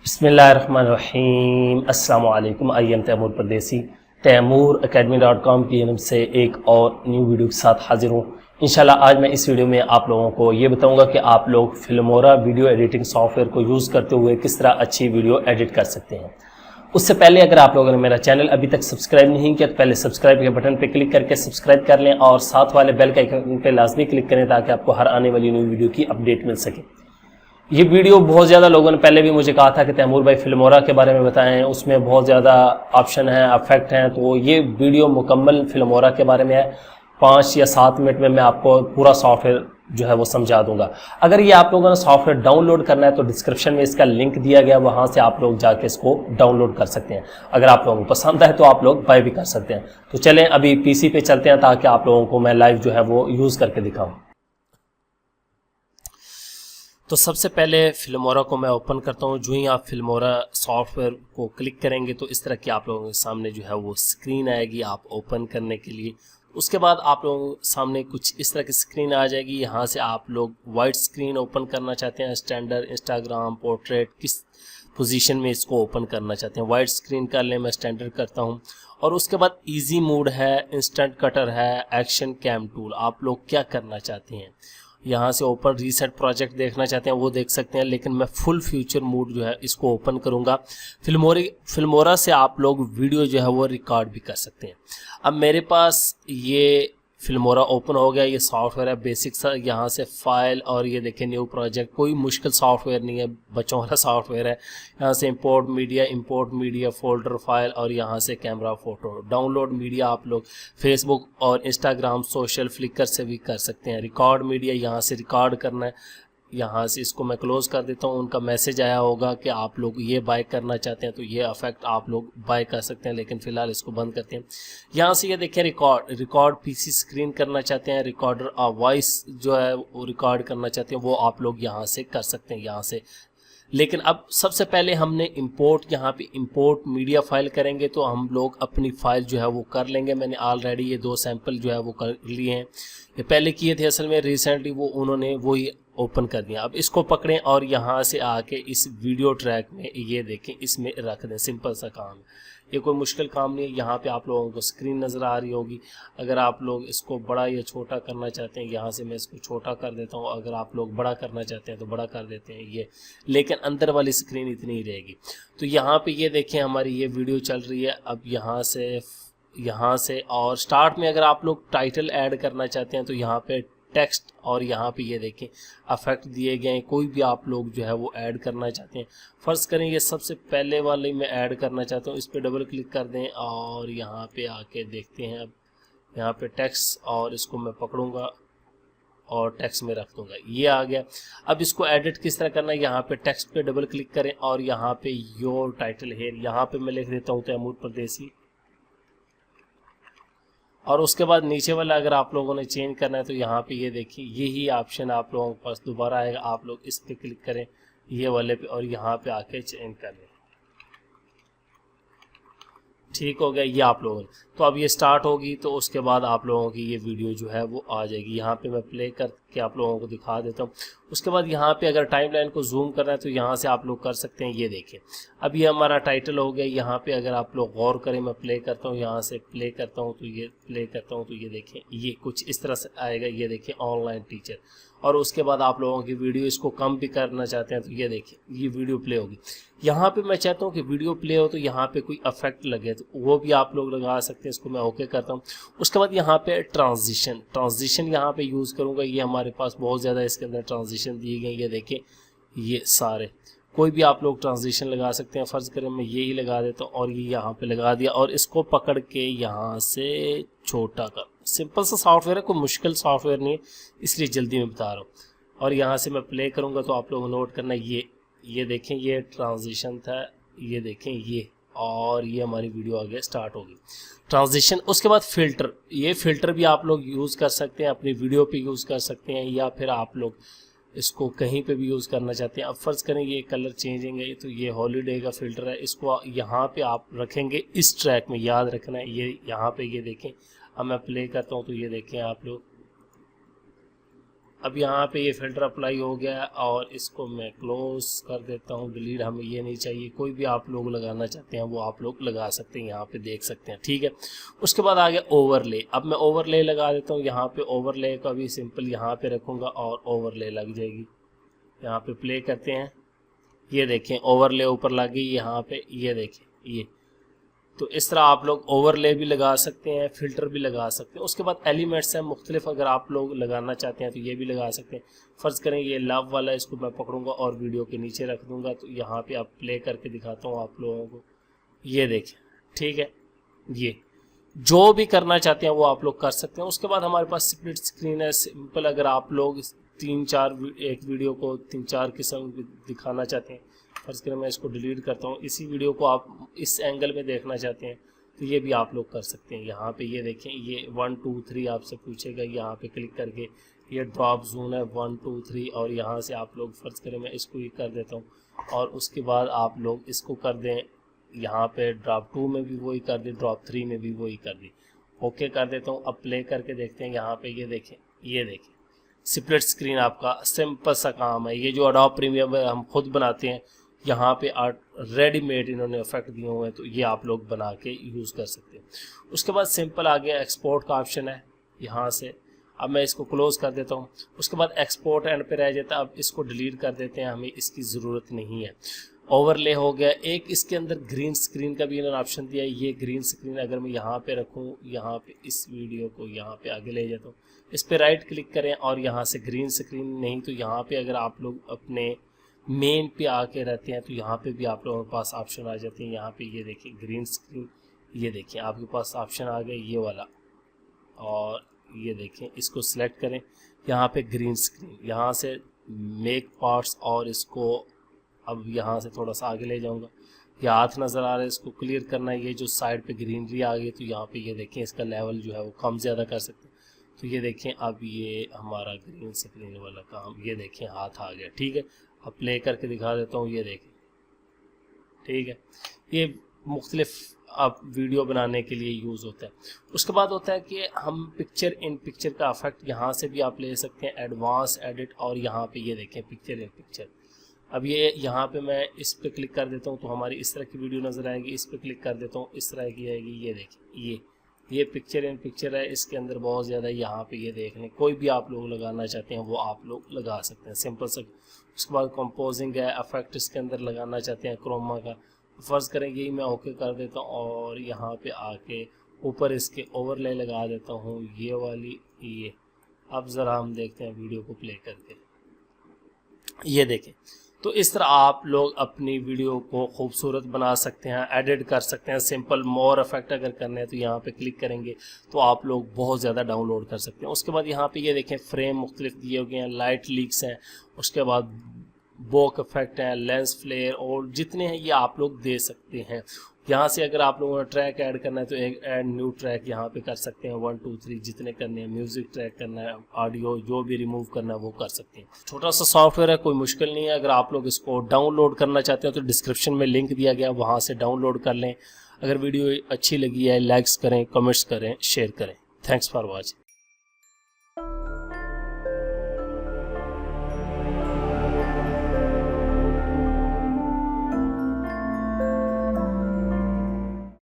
बिस्मिल्लाहिर्रहमानिर्रहीम। अस्सलाम वालेकुम। आई एम तैमूर परदेसी। तैमूर academy.com की तरफ से एक और न्यू वीडियो के साथ हाजिर हूँ। इंशाल्लाह आज मैं इस वीडियो में आप लोगों को ये बताऊंगा कि आप लोग फिल्मोरा वीडियो एडिटिंग सॉफ्टवेयर को यूज़ करते हुए किस तरह अच्छी वीडियो एडिट कर सकते हैं। उससे पहले अगर आप लोगों ने मेरा चैनल अभी तक सब्सक्राइब नहीं किया तो पहले सब्सक्राइब के बटन पर क्लिक करके सब्सक्राइब कर लें और साथ वाले बेल के आइकन पर लाजमी क्लिक करें ताकि आपको हर आने वाली न्यू वीडियो की अपडेट मिल सके। ये वीडियो बहुत ज़्यादा लोगों ने पहले भी मुझे कहा था कि तैमूर भाई फिल्मोरा के बारे में बताएं, उसमें बहुत ज़्यादा ऑप्शन हैं, इफेक्ट हैं। तो ये वीडियो मुकम्मल फिल्मोरा के बारे में है। 5 या 7 मिनट में मैं आपको पूरा सॉफ्टवेयर जो है वो समझा दूंगा। अगर ये आप लोगों ने सॉफ्टवेयर डाउनलोड करना है तो डिस्क्रिप्शन में इसका लिंक दिया गया, वहाँ से आप लोग जाके इसको डाउनलोड कर सकते हैं। अगर आप लोगों को पसंद है तो आप लोग बाय भी कर सकते हैं। तो चलें अभी पीसी पे चलते हैं ताकि आप लोगों को मैं लाइव जो है वो यूज़ करके दिखाऊँ। तो सबसे पहले फिल्मोरा को मैं ओपन करता हूँ। जो ही आप फिल्मोरा सॉफ्टवेयर को क्लिक करेंगे तो इस तरह की आप लोगों के सामने जो है वो स्क्रीन आएगी आप ओपन करने के लिए। उसके बाद आप लोगों के सामने कुछ इस तरह की स्क्रीन आ जाएगी। यहाँ से आप लोग वाइड स्क्रीन ओपन करना चाहते हैं, स्टैंडर्ड, इंस्टाग्राम, पोर्ट्रेट, किस पोजीशन में इसको ओपन करना चाहते हैं। वाइड स्क्रीन कर लें, मैं स्टैंडर्ड करता हूँ। और उसके बाद इजी मोड है, इंस्टेंट कटर है, एक्शन कैम टूल। आप लोग क्या करना चाहते हैं, यहाँ से ओपन रीसेट प्रोजेक्ट देखना चाहते हैं वो देख सकते हैं, लेकिन मैं फुल फ्यूचर मोड जो है इसको ओपन करूँगा। फिल्मोरा से आप लोग वीडियो जो है वो रिकॉर्ड भी कर सकते हैं। अब मेरे पास ये फिल्मोरा ओपन हो गया। ये सॉफ्टवेयर है बेसिक सा। यहाँ से फाइल और ये देखें न्यू प्रोजेक्ट, कोई मुश्किल सॉफ्टवेयर नहीं है, बच्चों वाला सॉफ्टवेयर है। यहाँ से इंपोर्ट मीडिया फोल्डर फाइल और यहाँ से कैमरा फोटो डाउनलोड मीडिया आप लोग फेसबुक और इंस्टाग्राम, सोशल, फ्लिकर से भी कर सकते हैं। रिकॉर्ड मीडिया यहाँ से रिकॉर्ड करना है। यहाँ से इसको मैं क्लोज कर देता हूँ। उनका मैसेज आया होगा कि आप लोग ये बाय करना चाहते हैं तो ये इफेक्ट आप लोग बाय कर सकते हैं, लेकिन फ़िलहाल इसको बंद करते हैं। यहाँ से ये देखिए रिकॉर्ड पीसी स्क्रीन करना चाहते हैं, रिकॉर्डर वॉइस जो है वो रिकॉर्ड करना चाहते हैं वो आप लोग यहाँ से कर सकते हैं यहाँ से। लेकिन अब सबसे पहले हमने यहाँ पे इंपोर्ट मीडिया फाइल करेंगे तो हम लोग अपनी फ़ाइल जो है वो कर लेंगे। मैंने ऑलरेडी ये 2 सैंपल जो है वो कर लिए हैं। ये पहले किए थे असल में, रिसेंटली वो उन्होंने वही ओपन कर दिया। अब इसको पकड़ें और यहाँ से आके इस वीडियो ट्रैक में ये देखें, इसमें रख दें। सिंपल सा काम है, ये कोई मुश्किल काम नहीं है। यहाँ पे आप लोगों को स्क्रीन नज़र आ रही होगी। अगर आप लोग इसको बड़ा या छोटा करना चाहते हैं, यहाँ से मैं इसको छोटा कर देता हूँ। अगर आप लोग बड़ा करना चाहते हैं तो बड़ा कर देते हैं ये, लेकिन अंदर वाली स्क्रीन इतनी ही रहेगी। तो यहाँ पे ये देखें हमारी ये वीडियो चल रही है। अब यहाँ से और स्टार्ट में अगर आप लोग टाइटल ऐड करना चाहते हैं तो यहाँ पे टेक्स्ट और यहाँ पे ये देखें अफेक्ट दिए गए हैं। कोई भी आप लोग जो है वो ऐड करना चाहते हैं, फ़र्ज़ करें ये सबसे पहले वाले में ऐड करना चाहता हूँ, इस पर डबल क्लिक कर दें और यहाँ पे आके देखते हैं। अब यहाँ पे टेक्स्ट और इसको मैं पकड़ूंगा और टेक्स्ट में रख दूंगा, ये आ गया। अब इसको एडिट किस तरह करना है, यहाँ पे टेक्स्ट पे डबल क्लिक करें और यहाँ पे योर टाइटल हेयर, यहाँ पे मैं लिख देता हूँ तैमूर परदेसी। और उसके बाद नीचे वाला अगर आप लोगों ने चेंज करना है तो यहाँ पे ये देखिए यही ऑप्शन आप लोगों के पास दोबारा आएगा। आप लोग इस पे क्लिक करें ये वाले पे और यहाँ पे आके चेंज कर लें। ठीक हो गया ये आप लोगों ने। तो अब ये स्टार्ट होगी तो उसके बाद आप लोगों की ये वीडियो जो है वो आ जाएगी। यहाँ पे मैं प्ले करके आप लोगों को दिखा देता हूँ। उसके बाद यहाँ पे अगर टाइमलाइन को जूम करना है तो यहाँ से आप लोग कर सकते हैं। ये देखें अब ये हमारा टाइटल हो गया। यहाँ पे अगर आप लोग गौर करें, मैं प्ले करता हूँ, यहाँ से प्ले करता हूँ तो ये प्ले करता हूँ तो ये देखें ये कुछ इस तरह से आएगा। ये देखें ऑनलाइन टीचर। और उसके बाद आप लोगों की वीडियो इसको कम भी करना चाहते हैं तो ये देखिए ये वीडियो प्ले होगी। यहाँ पे मैं चाहता हूँ कि वीडियो प्ले हो तो यहाँ पे कोई इफेक्ट लगे तो वो भी आप लोग लगा सकते हैं। इसको मैं ओके करता हूँ। उसके बाद यहाँ पे ट्रांजिशन यहाँ पे यूज़ करूँगा। ये हमारे पास बहुत ज़्यादा इसके अंदर ट्रांजिशन दिए गए। ये देखें ये सारे, कोई भी आप लोग ट्रांजिशन लगा सकते हैं। फ़र्ज़ करें मैं यही लगा देता हूँ और ये यहाँ पे लगा दिया और इसको पकड़ के यहाँ से छोटा कर। सिंपल सा सॉफ्टवेयर है, कोई मुश्किल सॉफ्टवेयर नहीं है, इसलिए जल्दी में बता रहा हूँ। और यहाँ से मैं प्ले करूँगा तो आप लोग नोट करना ये देखें ये ट्रांजिशन था, ये देखें ये, और ये हमारी वीडियो आगे स्टार्ट होगी। ट्रांजिशन। उसके बाद फ़िल्टर, ये फ़िल्टर भी आप लोग यूज़ कर सकते हैं, अपनी वीडियो पे यूज़ कर सकते हैं या फिर आप लोग इसको कहीं पे भी यूज़ करना चाहते हैं। अब फ़र्ज़ करें ये कलर चेंजिंग है तो ये हॉलीडे का फ़िल्टर है, इसको यहाँ पे आप रखेंगे इस ट्रैक में, याद रखना है। ये यहाँ पे ये देखें, अब मैं प्ले करता हूँ तो ये देखें आप लोग अब यहाँ पे ये फ़िल्टर अप्लाई हो गया और इसको मैं क्लोज कर देता हूँ, डिलीट, हमें ये नहीं चाहिए। कोई भी आप लोग लगाना चाहते हैं वो आप लोग लगा सकते हैं, यहाँ पे देख सकते हैं, ठीक है। उसके बाद आ गया ओवरले। अब मैं ओवरले लगा देता हूँ। यहाँ पे ओवरले का भी सिंपल यहाँ पे रखूँगा और ओवरले लग जाएगी। यहाँ पे प्ले करते हैं, ये देखें ओवरले ऊपर लग गई यहाँ पे, ये देखें ये। तो इस तरह आप लोग ओवरले भी लगा सकते हैं, फ़िल्टर भी लगा सकते हैं। उसके बाद एलिमेंट्स हैं मुख्तलिफ, अगर आप लोग लगाना चाहते हैं तो ये भी लगा सकते हैं। फ़र्ज़ करें ये लव वाला, इसको मैं पकड़ूंगा और वीडियो के नीचे रख दूंगा। तो यहाँ पे आप प्ले करके दिखाता हूँ आप लोगों को, ये देखें, ठीक है। ये जो भी करना चाहते हैं वो आप लोग कर सकते हैं। उसके बाद हमारे पास स्प्लिट स्क्रीन है, सिंपल। अगर आप लोग 3-4 एक वीडियो को 3-4 किस्म दिखाना चाहते हैं, फर्ज करें मैं इसको डिलीट करता हूँ, इसी वीडियो को आप इस एंगल में देखना चाहते हैं तो ये भी आप लोग कर सकते हैं। यहाँ पे ये देखें, ये 1 2 3 आपसे पूछेगा, यहाँ पे क्लिक करके ये ड्रॉप जोन है 1 2 3, और यहाँ से आप लोग फर्ज करें मैं इसको ये कर देता हूँ और उसके बाद आप लोग इसको कर दें, यहाँ पे ड्रॉप 2 में भी वही कर दें, ड्रॉप 3 में भी वही कर दें। ओके कर देता हूँ। अब प्ले करके देखते हैं, यहाँ पे ये देखें, ये देखें स्प्लिट स्क्रीन आपका सिंपल सा काम है। ये जो एडोब प्रीमियर हम खुद बनाते हैं, यहाँ पे रेडीमेड इन्होंने इफेक्ट दिए हुए हैं, तो ये आप लोग बना के यूज़ कर सकते हैं। उसके बाद सिंपल आ गया एक्सपोर्ट का ऑप्शन है यहाँ से। अब मैं इसको क्लोज कर देता हूँ। उसके बाद एक्सपोर्ट एंड पे रह जाता है, अब इसको डिलीट कर देते हैं, हमें इसकी ज़रूरत नहीं है। ओवरले हो गया। एक इसके अंदर ग्रीन स्क्रीन का भी इन्होंने ऑप्शन दिया है। ये ग्रीन स्क्रीन अगर मैं यहाँ पे रखूँ, यहाँ पे इस वीडियो को यहाँ पे आगे ले जाता हूँ, इस पे राइट क्लिक करें और यहाँ से ग्रीन स्क्रीन, नहीं तो यहाँ पे अगर आप लोग अपने मेन पे आके रहते हैं तो यहाँ पे भी आप लोगों के पास ऑप्शन आ जाते हैं। यहाँ पे ये देखिए ग्रीन स्क्रीन, ये देखिए आपके पास ऑप्शन आ गया ये वाला, और ये देखें इसको सिलेक्ट करें, यहाँ पे ग्रीन स्क्रीन, यहाँ से मेक पार्ट्स, और इसको अब यहाँ से थोड़ा सा आगे ले जाऊँगा। ये हाथ नज़र आ रहा है, इसको क्लियर करना है। ये जो साइड पे ग्रीनरी आ गई तो यहाँ पे ये देखें इसका लेवल जो है वो कम ज़्यादा कर सकते हैं। तो ये देखें अब ये हमारा ग्रीन स्क्रीन वाला काम, ये देखें हाथ आ गया, ठीक है। अब प्ले करके दिखा देता हूँ, ये देखें, ठीक है। ये मुख्तलिफ अब वीडियो बनाने के लिए यूज़ होता है। उसके बाद होता है कि हम पिक्चर इन पिक्चर का इफेक्ट यहाँ से भी आप ले सकते हैं, एडवांस एडिट, और यहाँ पे ये देखें पिक्चर इन पिक्चर। अब ये यहाँ पे मैं इस पे क्लिक कर देता हूँ तो हमारी इस तरह की वीडियो नज़र आएगी। इस पे क्लिक कर देता हूँ, इस तरह की आएगी। ये देखिए ये पिक्चर इन पिक्चर है, इसके अंदर बहुत ज़्यादा यहाँ पे ये देख लें। कोई भी आप लोग लगाना चाहते हैं वो आप लोग लगा सकते हैं, सिंपल सा। उसके बाद कंपोजिंग है, इफेक्ट इसके अंदर लगाना चाहते हैं क्रोमा का, फ़र्ज़ करें यही मैं ओके कर देता हूँ और यहाँ पे आके ऊपर इसके ओवरले लगा देता हूँ, ये वाली ये। अब ज़रा हम देखते हैं वीडियो को प्ले करके, ये देखें। तो इस तरह आप लोग अपनी वीडियो को खूबसूरत बना सकते हैं, एडिट कर सकते हैं। सिंपल मोर इफेक्ट अगर करने हैं तो यहाँ पे क्लिक करेंगे तो आप लोग बहुत ज़्यादा डाउनलोड कर सकते हैं। उसके बाद यहाँ पे ये देखें फ्रेम मुख्तलिफ दिए हुए हैं, लाइट लीक्स हैं, उसके बाद बोक इफेक्ट है, लेंस फ्लेयर, और जितने हैं ये आप लोग दे सकते हैं। यहाँ से अगर आप लोगों ने ट्रैक ऐड करना है तो एक ऐड न्यू ट्रैक यहाँ पे कर सकते हैं, 1 2 3 जितने करने हैं। म्यूजिक ट्रैक करना है, ऑडियो जो भी रिमूव करना है वो कर सकते हैं। छोटा सा सॉफ्टवेयर है, कोई मुश्किल नहीं है। अगर आप लोग इसको डाउनलोड करना चाहते हैं तो डिस्क्रिप्शन में लिंक दिया गया, वहाँ से डाउनलोड कर लें। अगर वीडियो अच्छी लगी है लाइक्स करें, कमेंट्स करें, शेयर करें। Thanks for watching.